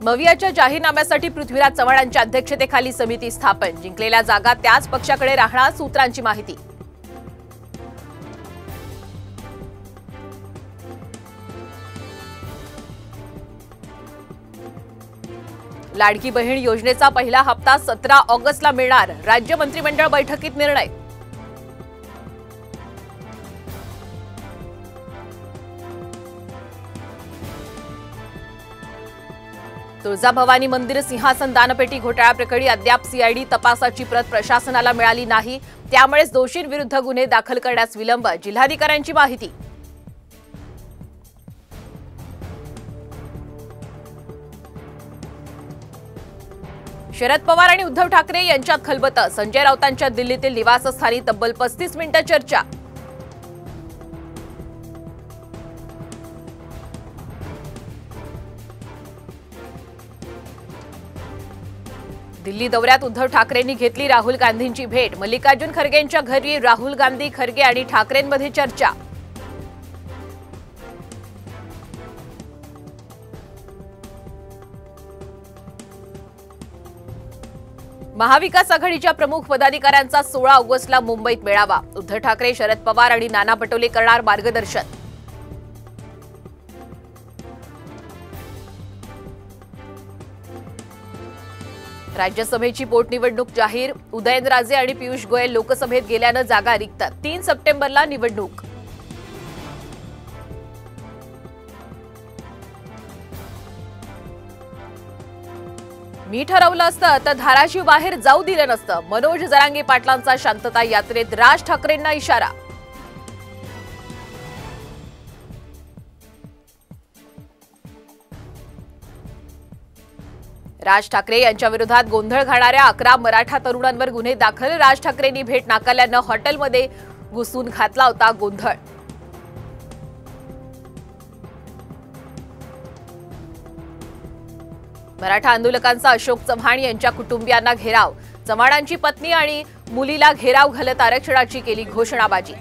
मवियाच्या जाहीरनाम्यासाठी पृथ्वीराज चव्हाणांच्या अध्यक्षतेखाली समिती स्थापन, जिंकलेल्या जागा त्याच पक्षाकडे राहणार, सूत्रांची माहिती। लाडकी बहीण योजनेचा पहिला हप्ता 17 ऑगस्टला मिळणार, राज्य मंत्रिमंडळ बैठकीत निर्णय। तुळजाभवानी मंदिर सिंहासन दानपेटी घोटाळा प्रकरणी अद्याप सीआयडी तपासाची प्रत प्रशासनाला मिळाली नाही, त्यामुळेच दोषींविरुद्ध गुन्हे दाखल करण्यास विलंब, जिल्हाधिकाऱ्यांची माहिती। शरद पवार आणि उद्धव ठाकरे यांच्यात खलबत, संजय राऊतांच्या दिल्लीतील निवासस्थानी तब्बल 35 मिनिटं चर्चा। दिल्ली दौऱ्यात उद्धव ठाकरेंनी घेतली राहुल गांधींची भेट, मल्लिकार्जुन खरगेंच्या घरी राहुल गांधी, खरगे आणि ठाकरेंमध्ये चर्चा। महाविकास आघाडीच्या प्रमुख पदाधिकाऱ्यांचा 16 ऑगस्टला मुंबईत मेळावा, उद्धव ठाकरे, शरद पवार आणि नाना पटोले करणार मार्गदर्शन। राज्यसभेची पोटनिवडणूक जाहीर, उदयनराजे आणि पियुष गोयल लोकसभेत गेल्यानं जागा रिक्त, 3 सप्टेंबरला निवडणूक। मी ठरवलं असतं तर धाराशिव बाहेर जाऊ दिलं नसतं, मनोज जरांगे पाटलांचा शांतता यात्रेत राज ठाकरेंना इशारा। राज ठाकरे यांच्या विरोधात गोंधळ घालणाऱ्या 11 मराठा तरुणांवर गुन्हे दाखल, राज ठाकरेंनी भेट नाकारल्यानं हॉटेलमध्ये घुसून घातला होता गोंधळ। मराठा आंदोलकांचा अशोक चव्हाण यांच्या कुटुंबियांना घेराव, चव्हाणांची पत्नी आणि मुलीला घेराव घालत आरक्षणाची केली घोषणाबाजी।